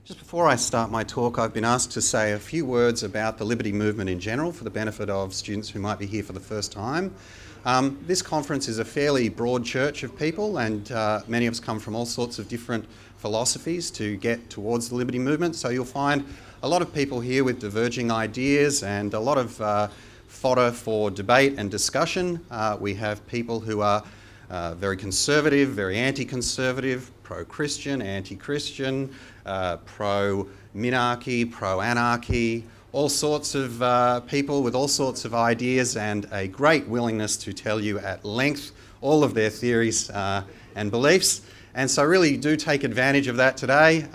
Just before I start my talk, I've been asked to say a few words about the liberty movement in general for the benefit of students who might be here for the first time. This conference is a fairly broad church of people, and many of us come from all sorts of different philosophies to get towards the liberty movement. So you'll find a lot of people here with diverging ideas and a lot of fodder for debate and discussion. We have people who are very conservative, very anti-conservative, pro-Christian, anti-Christian, pro-minarchy, pro-anarchy, all sorts of people with all sorts of ideas and a great willingness to tell you at length all of their theories and beliefs. And so really do take advantage of that today.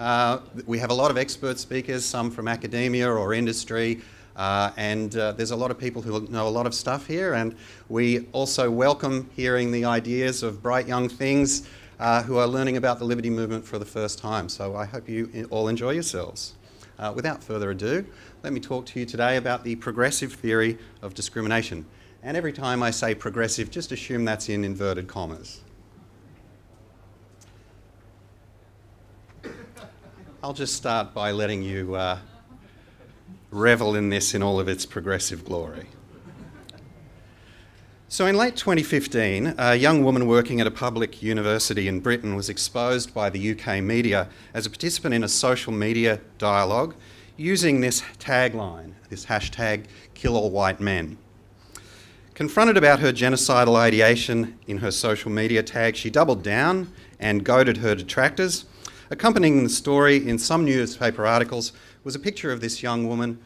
We have a lot of expert speakers, some from academia or industry, and there's a lot of people who know a lot of stuff here, and we also welcome hearing the ideas of bright young things who are learning about the liberty movement for the first time. So I hope you all enjoy yourselves. Without further ado, let me talk to you today about the progressive theory of discrimination. And every time I say progressive, just assume that's in inverted commas. I'll just start by letting you revel in this in all of its progressive glory. So in late 2015, a young woman working at a public university in Britain was exposed by the UK media as a participant in a social media dialogue using this tagline, this hashtag, kill all white men. Confronted about her genocidal ideation in her social media tag, she doubled down and goaded her detractors. Accompanying the story in some newspaper articles was a picture of this young woman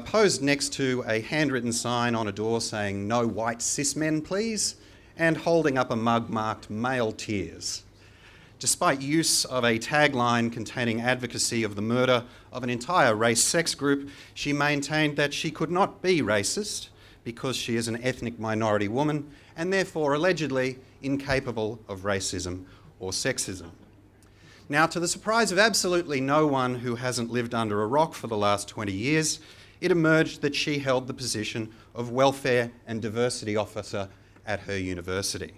posed next to a handwritten sign on a door saying, "No white cis men, please," and holding up a mug marked "Male Tears." Despite use of a tagline containing advocacy of the murder of an entire race-sex group, she maintained that she could not be racist because she is an ethnic minority woman and therefore allegedly incapable of racism or sexism. Now, to the surprise of absolutely no one who hasn't lived under a rock for the last 20 years, it emerged that she held the position of Welfare and Diversity Officer at her university.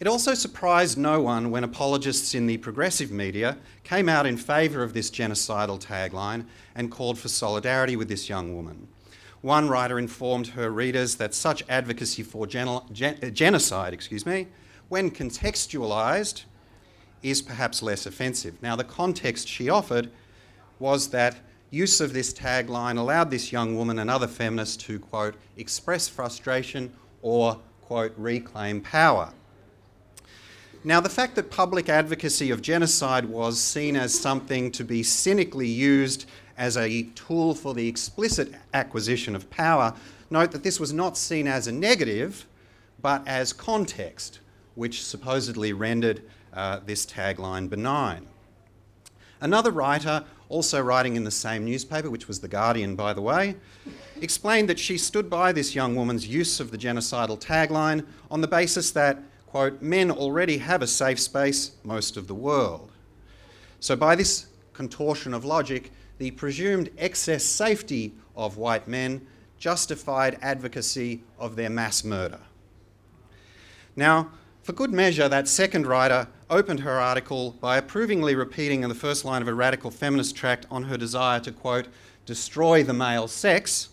It also surprised no one when apologists in the progressive media came out in favour of this genocidal tagline and called for solidarity with this young woman. One writer informed her readers that such advocacy for genocide, when contextualised, is perhaps less offensive. Now, the context she offered was that use of this tagline allowed this young woman and other feminists to, quote, express frustration or, quote, reclaim power. Now, the fact that public advocacy of genocide was seen as something to be cynically used as a tool for the explicit acquisition of power, note that this was not seen as a negative, but as context, which supposedly rendered this tagline benign. Another writer, also writing in the same newspaper, which was The Guardian, by the way, explained that she stood by this young woman's use of the genocidal tagline on the basis that, quote, men already have a safe space most of the world. So by this contortion of logic, the presumed excess safety of white men justified advocacy of their mass murder. Now, for good measure, that second writer opened her article by approvingly repeating in the first line of a radical feminist tract on her desire to, quote, destroy the male sex.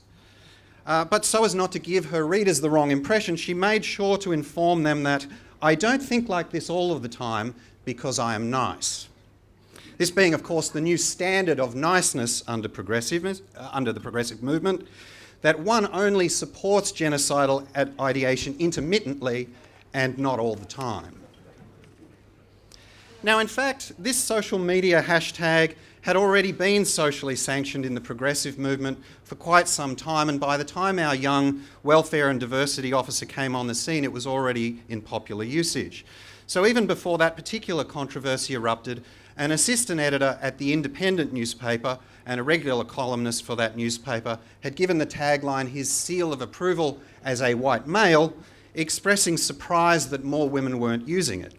But so as not to give her readers the wrong impression, she made sure to inform them that I don't think like this all of the time because I am nice. This being, of course, the new standard of niceness under the progressive movement, that one only supports genocidal ideation intermittently and not all the time. Now, in fact, this social media hashtag had already been socially sanctioned in the progressive movement for quite some time, and by the time our young welfare and diversity officer came on the scene, it was already in popular usage. So even before that particular controversy erupted, an assistant editor at the Independent newspaper and a regular columnist for that newspaper had given the tagline his seal of approval as a white male, expressing surprise that more women weren't using it.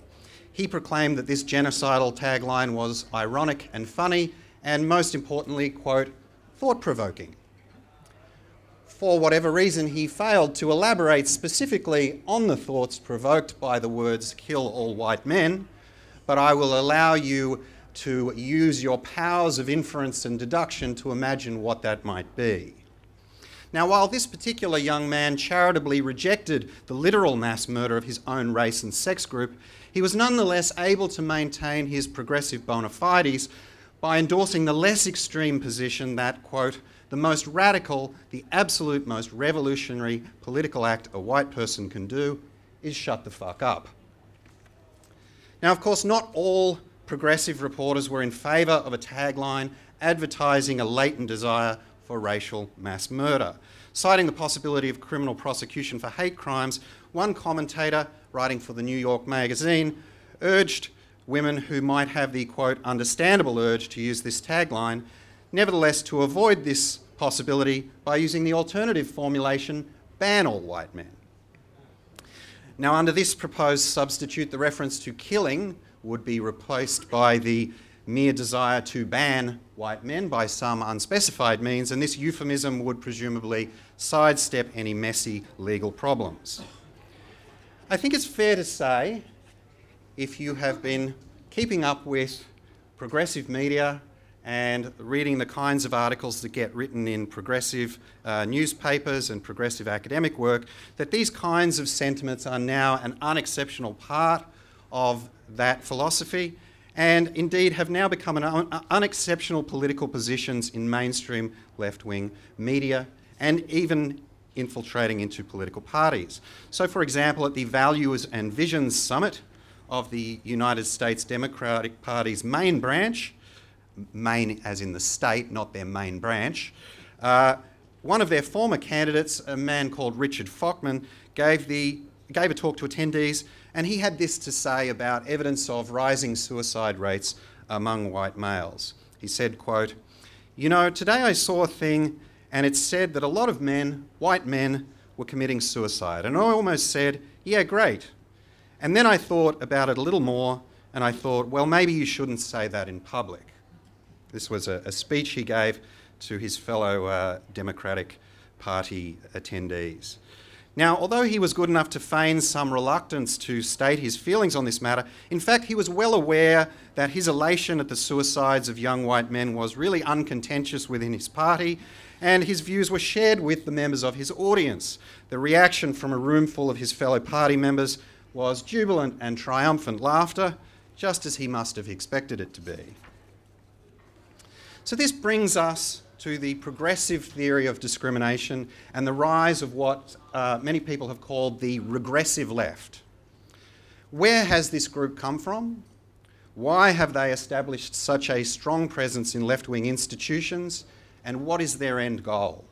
He proclaimed that this genocidal tagline was ironic and funny, and most importantly, quote, thought-provoking. For whatever reason, he failed to elaborate specifically on the thoughts provoked by the words "kill all white men," but I will allow you to use your powers of inference and deduction to imagine what that might be. Now, while this particular young man charitably rejected the literal mass murder of his own race and sex group, he was nonetheless able to maintain his progressive bona fides by endorsing the less extreme position that, quote, the most radical, the absolute most revolutionary political act a white person can do is shut the fuck up. Now, of course, not all progressive reporters were in favour of a tagline advertising a latent desire for racial mass murder. Citing the possibility of criminal prosecution for hate crimes, one commentator, writing for the New York Magazine, urged women who might have the, quote, understandable urge to use this tagline, nevertheless to avoid this possibility by using the alternative formulation, ban all white men. Now, under this proposed substitute, the reference to killing would be replaced by the mere desire to ban white men by some unspecified means, and this euphemism would presumably sidestep any messy legal problems. I think it's fair to say, if you have been keeping up with progressive media and reading the kinds of articles that get written in progressive newspapers and progressive academic work, that these kinds of sentiments are now an unexceptional part of that philosophy, and indeed have now become unexceptional political positions in mainstream left-wing media and even infiltrating into political parties. So, for example, at the Values and Visions Summit of the United States Democratic Party's main branch, main as in the state, not their main branch, one of their former candidates, a man called Richard Fockman, gave a talk to attendees, and he had this to say about evidence of rising suicide rates among white males. He said, quote, "You know, today I saw a thing and it said that a lot of men, white men, were committing suicide. And I almost said, yeah, great. And then I thought about it a little more and I thought, well, maybe you shouldn't say that in public." This was a speech he gave to his fellow Democratic Party attendees. Now, although he was good enough to feign some reluctance to state his feelings on this matter, in fact, he was well aware that his elation at the suicides of young white men was really uncontentious within his party, and his views were shared with the members of his audience. The reaction from a room full of his fellow party members was jubilant and triumphant laughter, just as he must have expected it to be. So this brings us to the progressive theory of discrimination and the rise of what many people have called the regressive left. Where has this group come from? Why have they established such a strong presence in left-wing institutions? And what is their end goal?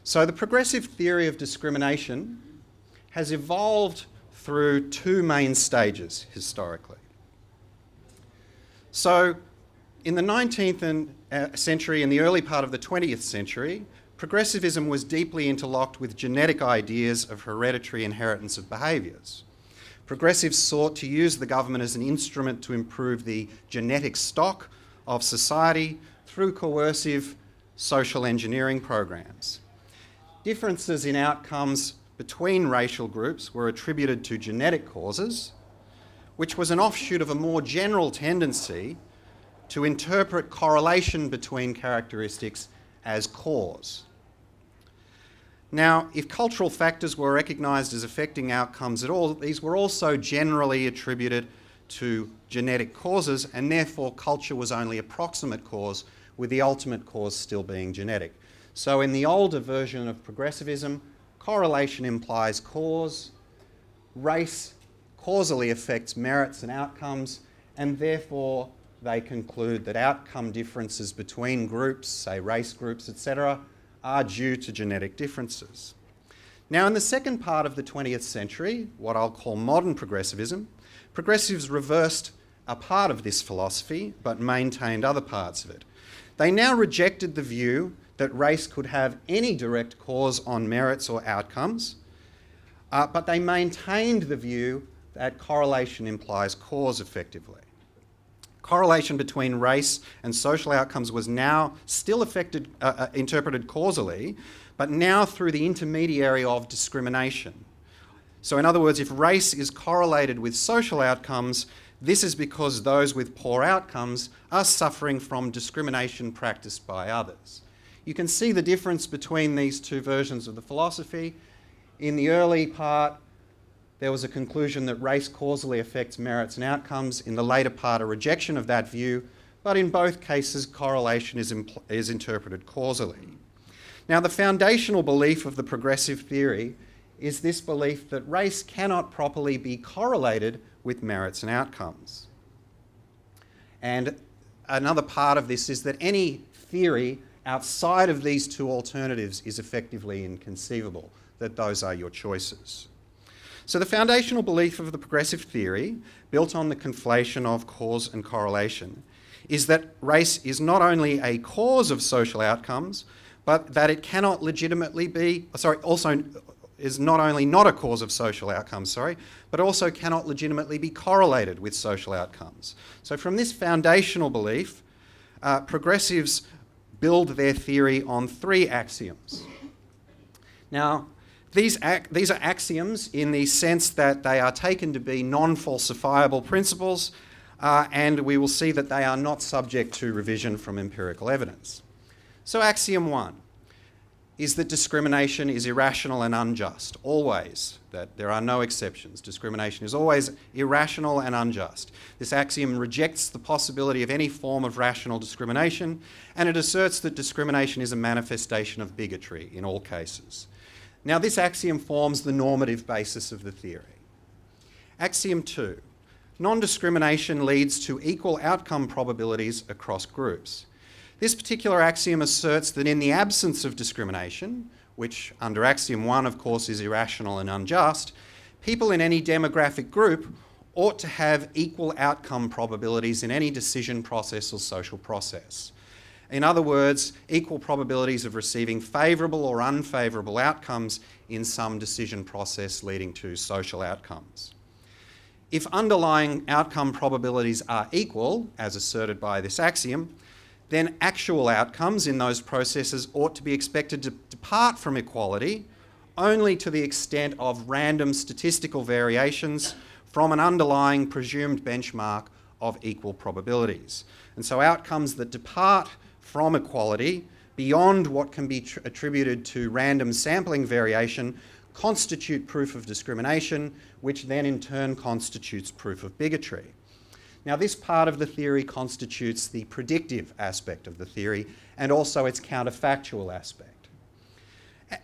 So the progressive theory of discrimination has evolved through two main stages historically. So in the 19th century and the early part of the 20th century, progressivism was deeply interlocked with genetic ideas of hereditary inheritance of behaviours. Progressives sought to use the government as an instrument to improve the genetic stock of society through coercive social engineering programs. Differences in outcomes between racial groups were attributed to genetic causes, which was an offshoot of a more general tendency to interpret correlation between characteristics as cause. Now, if cultural factors were recognised as affecting outcomes at all, these were also generally attributed to genetic causes, and therefore culture was only a proximate cause, with the ultimate cause still being genetic. So in the older version of progressivism, correlation implies cause, race causally affects merits and outcomes, and therefore they conclude that outcome differences between groups, say race groups, etc., are due to genetic differences. Now, in the second part of the 20th century, what I'll call modern progressivism, progressives reversed a part of this philosophy but maintained other parts of it. They now rejected the view that race could have any direct cause on merits or outcomes, but they maintained the view that correlation implies cause effectively. Correlation between race and social outcomes was now still interpreted causally, but now through the intermediary of discrimination. So in other words, if race is correlated with social outcomes, This is because those with poor outcomes are suffering from discrimination practiced by others. You can see the difference between these two versions of the philosophy. In the early part, there was a conclusion that race causally affects merits and outcomes. In the later part, a rejection of that view, but in both cases, correlation is interpreted causally. Now, the foundational belief of the progressive theory is this belief that race cannot properly be correlated with merits and outcomes. And another part of this is that any theory outside of these two alternatives is effectively inconceivable, that those are your choices. So the foundational belief of the progressive theory, built on the conflation of cause and correlation, is that race is not only a cause of social outcomes, but that it cannot legitimately be, also is not only not a cause of social outcomes, but also cannot legitimately be correlated with social outcomes. So from this foundational belief, progressives build their theory on three axioms. Now, these are axioms in the sense that they are taken to be non-falsifiable principles, and we will see that they are not subject to revision from empirical evidence. So axiom 1 is that discrimination is irrational and unjust, always, that there are no exceptions. Discrimination is always irrational and unjust. This axiom rejects the possibility of any form of rational discrimination, and it asserts that discrimination is a manifestation of bigotry in all cases. Now, this axiom forms the normative basis of the theory. Axiom 2, non-discrimination leads to equal outcome probabilities across groups. This particular axiom asserts that in the absence of discrimination, which under axiom 1, of course, is irrational and unjust, people in any demographic group ought to have equal outcome probabilities in any decision process or social process. In other words, equal probabilities of receiving favourable or unfavourable outcomes in some decision process leading to social outcomes. If underlying outcome probabilities are equal, as asserted by this axiom, then actual outcomes in those processes ought to be expected to depart from equality only to the extent of random statistical variations from an underlying presumed benchmark of equal probabilities. And so outcomes that depart from equality beyond what can be attributed to random sampling variation constitute proof of discrimination, which then in turn constitutes proof of bigotry. Now, this part of the theory constitutes the predictive aspect of the theory and also its counterfactual aspect.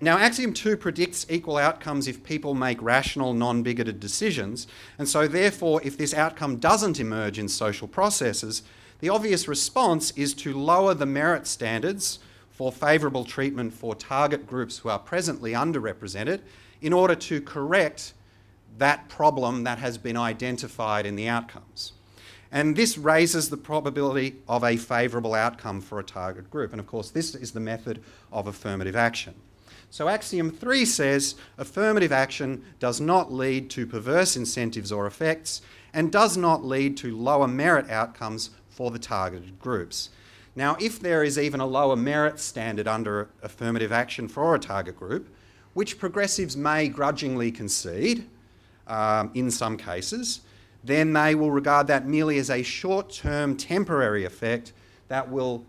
Now, axiom 2 predicts equal outcomes if people make rational, non-bigoted decisions, and so therefore, if this outcome doesn't emerge in social processes, the obvious response is to lower the merit standards for favourable treatment for target groups who are presently underrepresented in order to correct that problem that has been identified in the outcomes. And this raises the probability of a favourable outcome for a target group. And of course, this is the method of affirmative action. So axiom 3 says affirmative action does not lead to perverse incentives or effects and does not lead to lower merit outcomes for the targeted groups. Now, if there is even a lower merit standard under affirmative action for a target group, which progressives may grudgingly concede in some cases, then they will regard that merely as a short-term temporary effect that will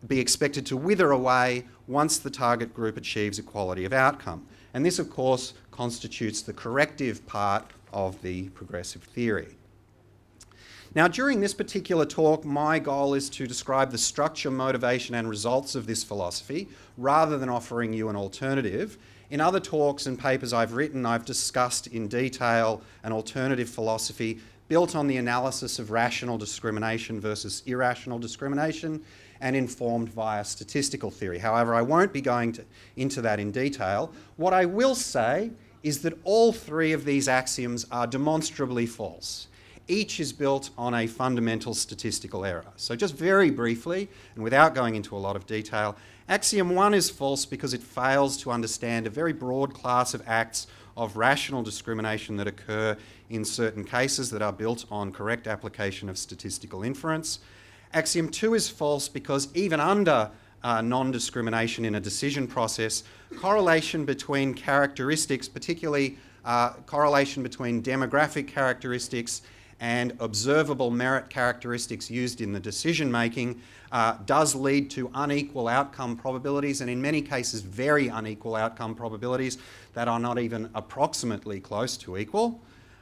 be expected to wither away once the target group achieves equality of outcome. And this, of course, constitutes the corrective part of the progressive theory. Now, during this particular talk, my goal is to describe the structure, motivation, and results of this philosophy, rather than offering you an alternative. In other talks and papers I've written, I've discussed in detail an alternative philosophy built on the analysis of rational discrimination versus irrational discrimination and informed via statistical theory. However, I won't be going into that in detail. What I will say is that all three of these axioms are demonstrably false. Each is built on a fundamental statistical error. So just very briefly, and without going into a lot of detail, axiom 1 is false because it fails to understand a very broad class of acts of rational discrimination that occur in certain cases that are built on correct application of statistical inference. Axiom 2 is false because even under non-discrimination in a decision process, correlation between characteristics, particularly correlation between demographic characteristics and observable merit characteristics used in the decision making does lead to unequal outcome probabilities, and in many cases very unequal outcome probabilities that are not even approximately close to equal.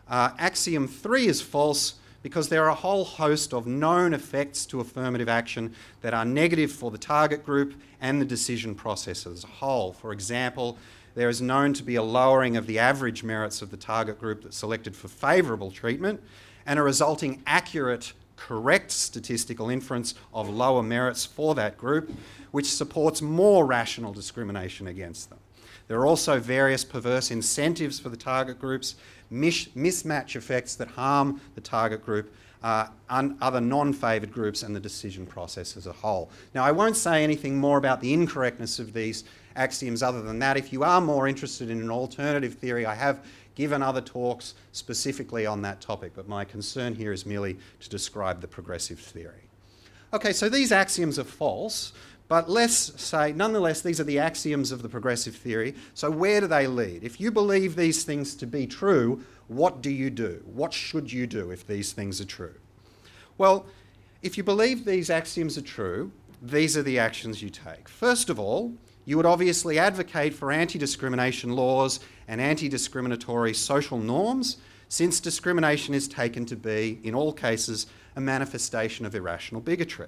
Axiom 3 is false because there are a whole host of known effects to affirmative action that are negative for the target group and the decision process as a whole. For example, there is known to be a lowering of the average merits of the target group that's selected for favourable treatment, and a resulting accurate, correct statistical inference of lower merits for that group, which supports more rational discrimination against them. There are also various perverse incentives for the target groups, mismatch effects that harm the target group, other non-favoured groups, and the decision process as a whole. Now, I won't say anything more about the incorrectness of these axioms other than that. If you are more interested in an alternative theory, I have given other talks specifically on that topic, but my concern here is merely to describe the progressive theory. Okay, so these axioms are false, but let's say, nonetheless, these are the axioms of the progressive theory. So where do they lead? If you believe these things to be true, what do you do? What should you do if these things are true? Well, if you believe these axioms are true, these are the actions you take. First of all, you would obviously advocate for anti-discrimination laws and anti-discriminatory social norms, since discrimination is taken to be, in all cases, a manifestation of irrational bigotry.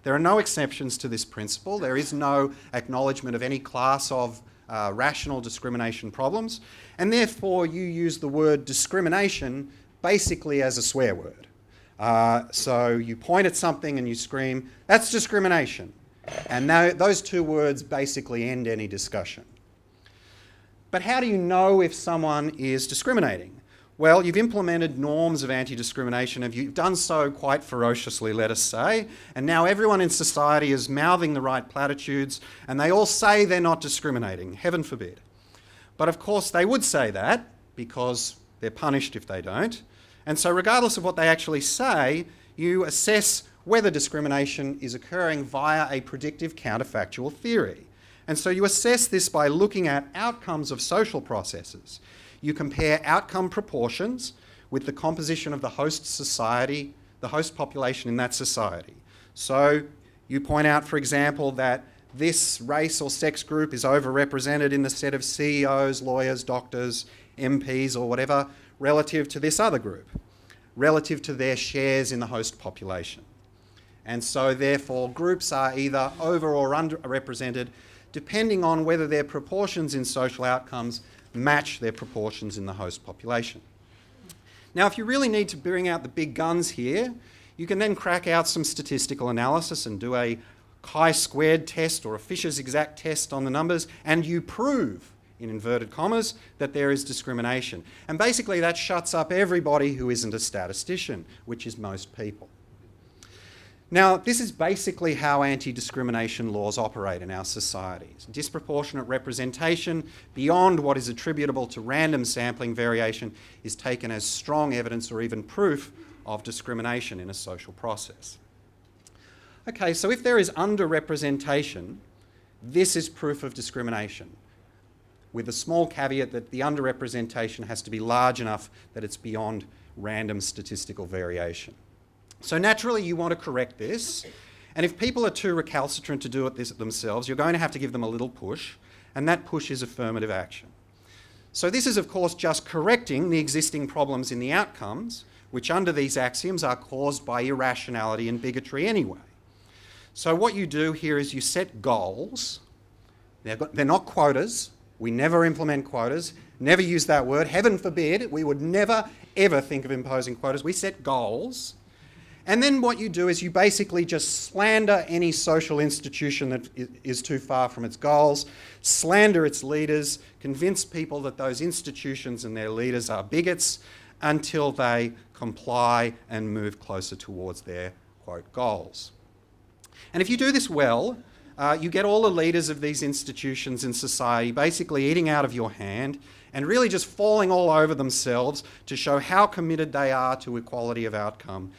There are no exceptions to this principle. There is no acknowledgement of any class of rational discrimination problems, and therefore you use the word discrimination basically as a swear word. So you point at something and you scream, "That's discrimination." And now those two words basically end any discussion. But how do you know if someone is discriminating? Well, you've implemented norms of anti-discrimination, and you've done so quite ferociously, let us say, and now everyone in society is mouthing the right platitudes, and they all say they're not discriminating, heaven forbid. But of course they would say that because they're punished if they don't. And so regardless of what they actually say, you assess whether discrimination is occurring via a predictive counterfactual theory. And so you assess this by looking at outcomes of social processes. You compare outcome proportions with the composition of the host society, the host population in that society. So you point out, for example, that this race or sex group is overrepresented in the set of CEOs, lawyers, doctors, MPs, or whatever, relative to this other group, relative to their shares in the host population. And so therefore groups are either over or underrepresented depending on whether their proportions in social outcomes match their proportions in the host population. Now, if you really need to bring out the big guns here, you can then crack out some statistical analysis and do a chi-squared test or a Fisher's exact test on the numbers, and you prove, in inverted commas, that there is discrimination. And basically that shuts up everybody who isn't a statistician, which is most people. Now, this is basically how anti-discrimination laws operate in our societies. Disproportionate representation beyond what is attributable to random sampling variation is taken as strong evidence or even proof of discrimination in a social process. Okay, so if there is underrepresentation, this is proof of discrimination, with a small caveat that the underrepresentation has to be large enough that it's beyond random statistical variation. So naturally you want to correct this, and if people are too recalcitrant to do it themselves, you're going to have to give them a little push, and that push is affirmative action. So this is of course just correcting the existing problems in the outcomes, which under these axioms are caused by irrationality and bigotry anyway. So what you do here is you set goals. They're not quotas. We never implement quotas, never use that word. Heaven forbid, we would never ever think of imposing quotas. We set goals. And then what you do is you basically just slander any social institution that is too far from its goals, slander its leaders, convince people that those institutions and their leaders are bigots until they comply and move closer towards their, quote, goals. And if you do this well, you get all the leaders of these institutions in society basically eating out of your hand and really just falling all over themselves to show how committed they are to equality of outcome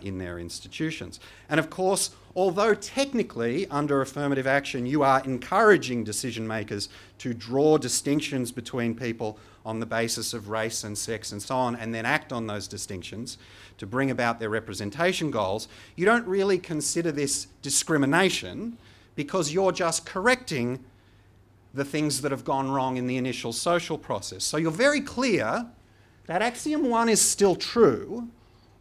in their institutions. And of course, although technically under affirmative action you are encouraging decision makers to draw distinctions between people on the basis of race and sex and so on, and then act on those distinctions to bring about their representation goals, you don't really consider this discrimination because you're just correcting the things that have gone wrong in the initial social process. So you're very clear that axiom 1 is still true,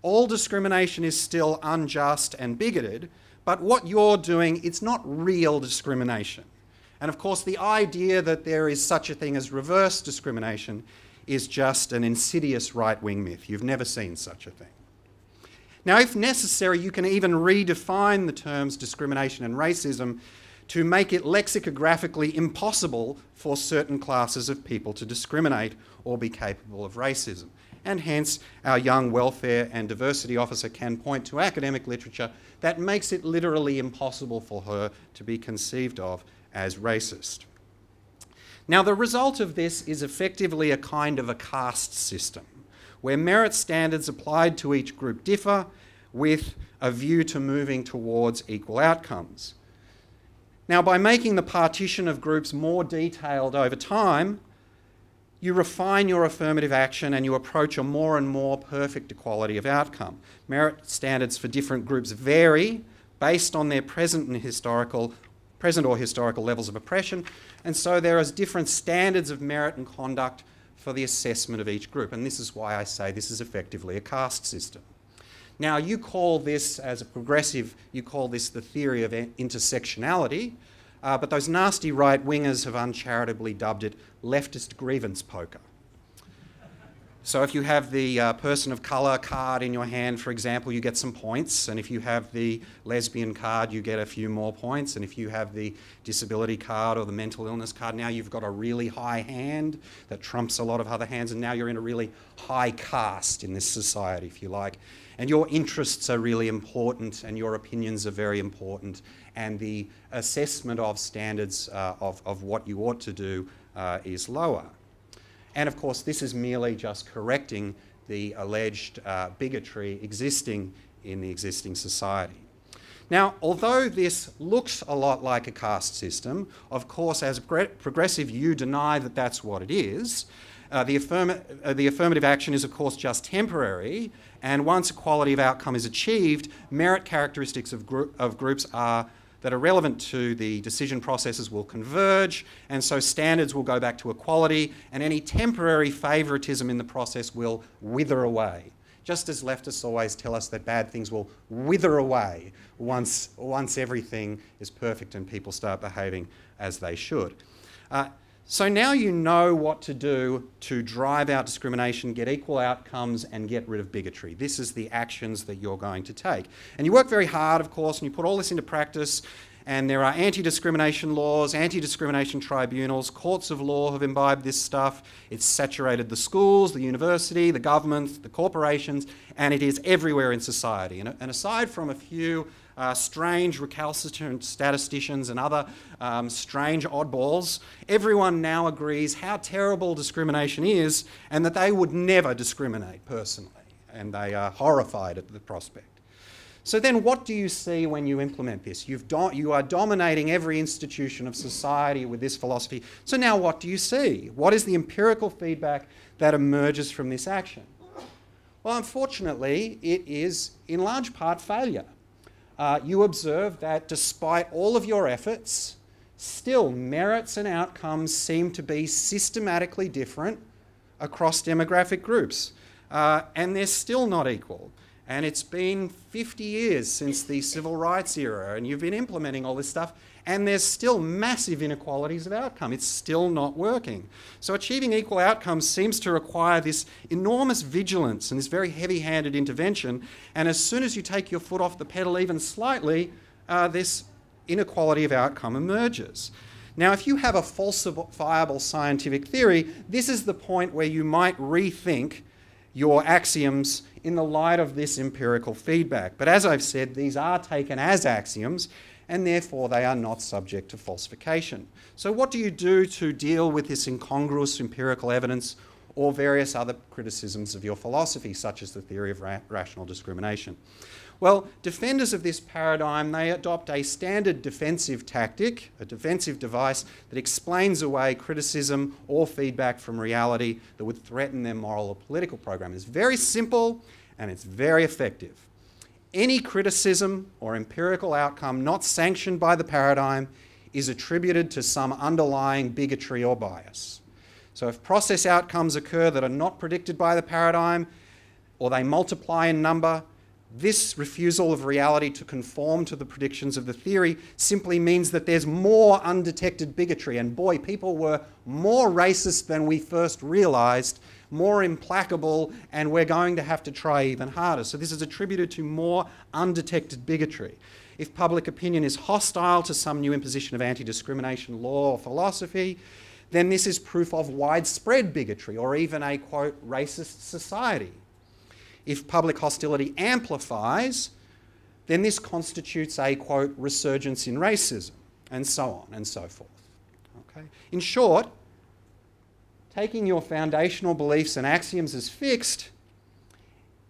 all discrimination is still unjust and bigoted, but what you're doing, it's not real discrimination. And of course, the idea that there is such a thing as reverse discrimination is just an insidious right-wing myth. You've never seen such a thing. Now, if necessary, you can even redefine the terms discrimination and racism to make it lexicographically impossible for certain classes of people to discriminate or be capable of racism. And hence, our young welfare and diversity officer can point to academic literature that makes it literally impossible for her to be conceived of as racist. Now, the result of this is effectively a kind of a caste system, where merit standards applied to each group differ with a view to moving towards equal outcomes. Now, by making the partition of groups more detailed over time, you refine your affirmative action and you approach a more and more perfect equality of outcome. Merit standards for different groups vary based on their present or historical levels of oppression, and so there are different standards of merit and conduct for the assessment of each group, and this is why I say this is effectively a caste system. Now, you call this, as a progressive, you call this the theory of intersectionality, but those nasty right-wingers have uncharitably dubbed it leftist grievance poker. So if you have the person of colour card in your hand, for example, you get some points, and if you have the lesbian card, you get a few more points, and if you have the disability card or the mental illness card, now you've got a really high hand that trumps a lot of other hands, and now you're in a really high caste in this society, if you like. And your interests are really important, and your opinions are very important, and the assessment of standards of what you ought to do is lower. And of course, this is merely just correcting the alleged bigotry existing in the existing society. Now, although this looks a lot like a caste system, of course, as progressive, you deny that that's what it is. The affirmative action is, of course, just temporary, and once equality of outcome is achieved, merit characteristics of groups that are relevant to the decision processes will converge, and so standards will go back to equality, and any temporary favouritism in the process will wither away. Just as leftists always tell us that bad things will wither away once everything is perfect and people start behaving as they should. So now you know what to do to drive out discrimination, get equal outcomes, and get rid of bigotry. This is the actions that you're going to take. And you work very hard, of course, and you put all this into practice, and there are anti-discrimination laws, anti-discrimination tribunals, courts of law have imbibed this stuff. It's saturated the schools, the university, the government, the corporations, and it is everywhere in society. And aside from a few strange recalcitrant statisticians and other strange oddballs, everyone now agrees how terrible discrimination is and that they would never discriminate personally, and they are horrified at the prospect. So then what do you see when you implement this? You are dominating every institution of society with this philosophy. So now what do you see? What is the empirical feedback that emerges from this action? Well, unfortunately, it is in large part failure. You observe that despite all of your efforts, still merits and outcomes seem to be systematically different across demographic groups, and they're still not equal. And it's been 50 years since the civil rights era, and you've been implementing all this stuff, and there's still massive inequalities of outcome. It's still not working. So achieving equal outcomes seems to require this enormous vigilance and this very heavy-handed intervention, and as soon as you take your foot off the pedal even slightly, this inequality of outcome emerges. Now, if you have a falsifiable scientific theory, this is the point where you might rethink your axioms in the light of this empirical feedback. But as I've said, these are taken as axioms, and therefore they are not subject to falsification. So what do you do to deal with this incongruous empirical evidence or various other criticisms of your philosophy, such as the theory of rational discrimination. Well, defenders of this paradigm, they adopt a standard defensive tactic, a defensive device that explains away criticism or feedback from reality that would threaten their moral or political program. It's very simple and it's very effective. Any criticism or empirical outcome not sanctioned by the paradigm is attributed to some underlying bigotry or bias. So if process outcomes occur that are not predicted by the paradigm, or they multiply in number, this refusal of reality to conform to the predictions of the theory simply means that there's more undetected bigotry. And boy, people were more racist than we first realised, more implacable, and we're going to have to try even harder. So this is attributed to more undetected bigotry. If public opinion is hostile to some new imposition of anti-discrimination law or philosophy, then this is proof of widespread bigotry or even a, quote, racist society. If public hostility amplifies, then this constitutes a, quote, resurgence in racism, and so on and so forth. Okay? In short, taking your foundational beliefs and axioms as fixed,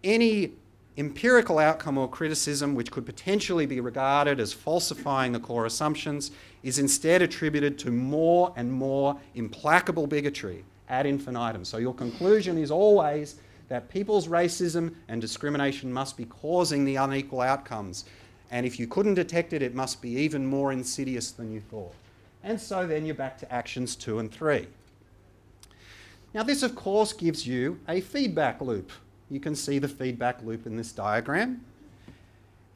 any empirical outcome or criticism which could potentially be regarded as falsifying the core assumptions is instead attributed to more and more implacable bigotry ad infinitum. So your conclusion is always that people's racism and discrimination must be causing the unequal outcomes. And if you couldn't detect it, it must be even more insidious than you thought. And so then you're back to actions 2 and 3. Now this, of course, gives you a feedback loop. You can see the feedback loop in this diagram.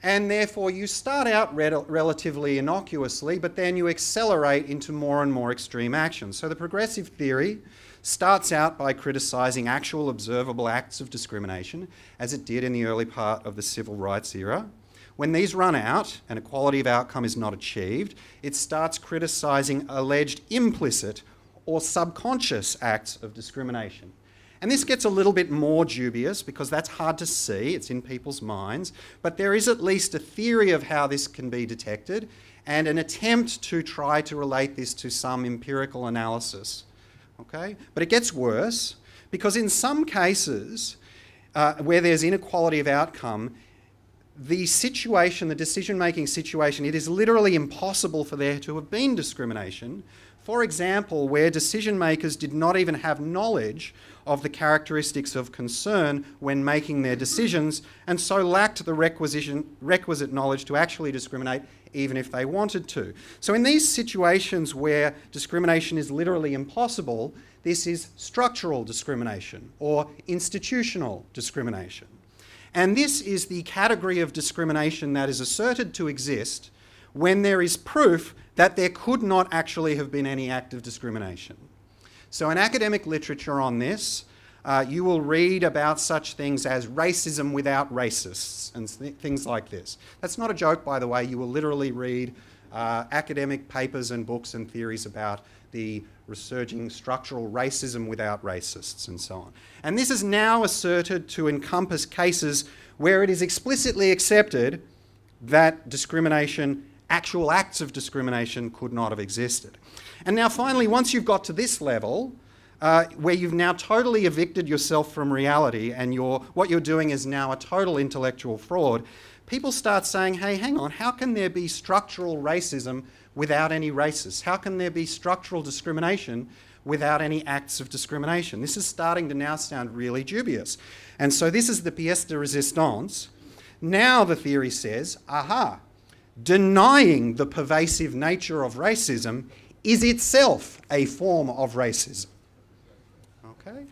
And therefore you start out relatively innocuously, but then you accelerate into more and more extreme actions. So the progressive theory starts out by criticising actual observable acts of discrimination, as it did in the early part of the civil rights era. When these run out and equality of outcome is not achieved, it starts criticising alleged implicit or subconscious acts of discrimination. And this gets a little bit more dubious because that's hard to see, it's in people's minds, but there is at least a theory of how this can be detected and an attempt to try to relate this to some empirical analysis. Okay? But it gets worse because in some cases where there's inequality of outcome, the situation, the decision-making situation, it is literally impossible for there to have been discrimination. For example, where decision-makers did not even have knowledge of the characteristics of concern when making their decisions and so lacked the requisite knowledge to actually discriminate even if they wanted to. So in these situations where discrimination is literally impossible, this is structural discrimination or institutional discrimination. And this is the category of discrimination that is asserted to exist when there is proof that there could not actually have been any act of discrimination. So in academic literature on this, you will read about such things as racism without racists and things like this. That's not a joke, by the way. You will literally read academic papers and books and theories about the resurging structural racism without racists and so on. And this is now asserted to encompass cases where it is explicitly accepted that discrimination, actual acts of discrimination, could not have existed. And now finally, once you've got to this level, where you've now totally evicted yourself from reality and what you're doing is now a total intellectual fraud, people start saying, hey, hang on, how can there be structural racism without any racists? How can there be structural discrimination without any acts of discrimination? This is starting to now sound really dubious. And so this is the pièce de résistance. Now the theory says, aha, denying the pervasive nature of racism is itself a form of racism. Okay?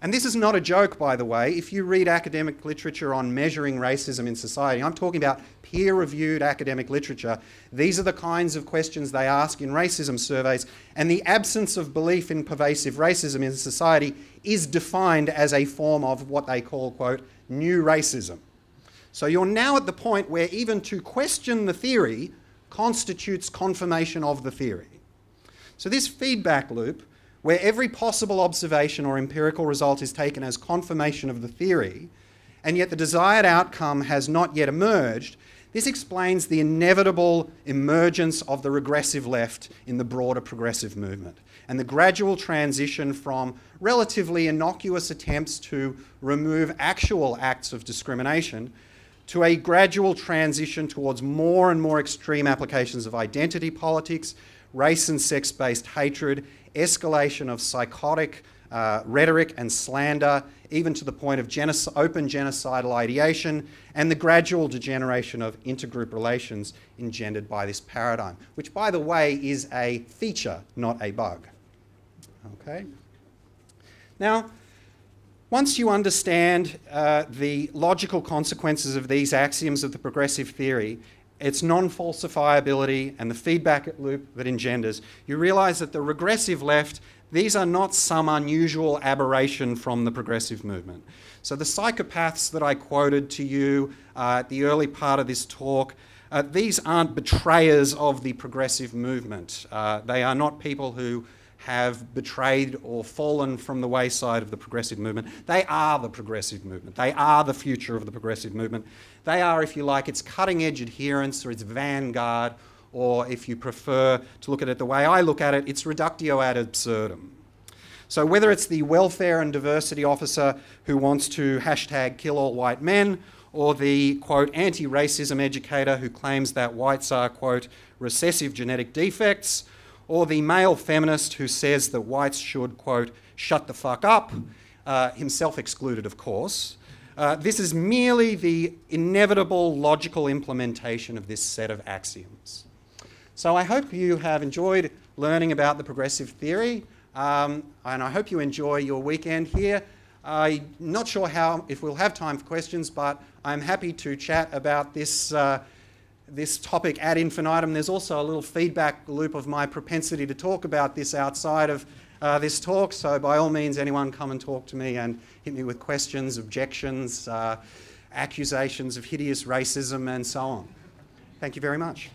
And this is not a joke, by the way. If you read academic literature on measuring racism in society, I'm talking about peer-reviewed academic literature, these are the kinds of questions they ask in racism surveys, and the absence of belief in pervasive racism in society is defined as a form of what they call, quote, new racism. So you're now at the point where even to question the theory constitutes confirmation of the theory. So this feedback loop, where every possible observation or empirical result is taken as confirmation of the theory, and yet the desired outcome has not yet emerged, This explains the inevitable emergence of the regressive left in the broader progressive movement and the gradual transition from relatively innocuous attempts to remove actual acts of discrimination to a gradual transition towards more and more extreme applications of identity politics, race and sex-based hatred, escalation of psychotic rhetoric and slander, even to the point of open genocidal ideation, and the gradual degeneration of intergroup relations engendered by this paradigm, which, by the way, is a feature, not a bug. Okay? Now, once you understand the logical consequences of these axioms of the progressive theory, its non-falsifiability and the feedback loop that engenders, you realise that the regressive left, these are not some unusual aberration from the progressive movement. So the psychopaths that I quoted to you at the early part of this talk, these aren't betrayers of the progressive movement. They are not people who have betrayed or fallen from the wayside of the progressive movement. They are the progressive movement. They are the future of the progressive movement. They are, if you like, its cutting-edge adherents or its vanguard, or if you prefer to look at it the way I look at it, it's reductio ad absurdum. So whether it's the welfare and diversity officer who wants to hashtag kill all white men, or the, quote, anti-racism educator who claims that whites are, quote, recessive genetic defects, or the male feminist who says that whites should, quote, shut the fuck up, himself excluded, of course. This is merely the inevitable logical implementation of this set of axioms. So I hope you have enjoyed learning about the progressive theory, and I hope you enjoy your weekend here. I'm not sure if we'll have time for questions, but I'm happy to chat about this topic ad infinitum. There's also a little feedback loop of my propensity to talk about this outside of this talk, so by all means anyone come and talk to me and hit me with questions, objections, accusations of hideous racism and so on. Thank you very much.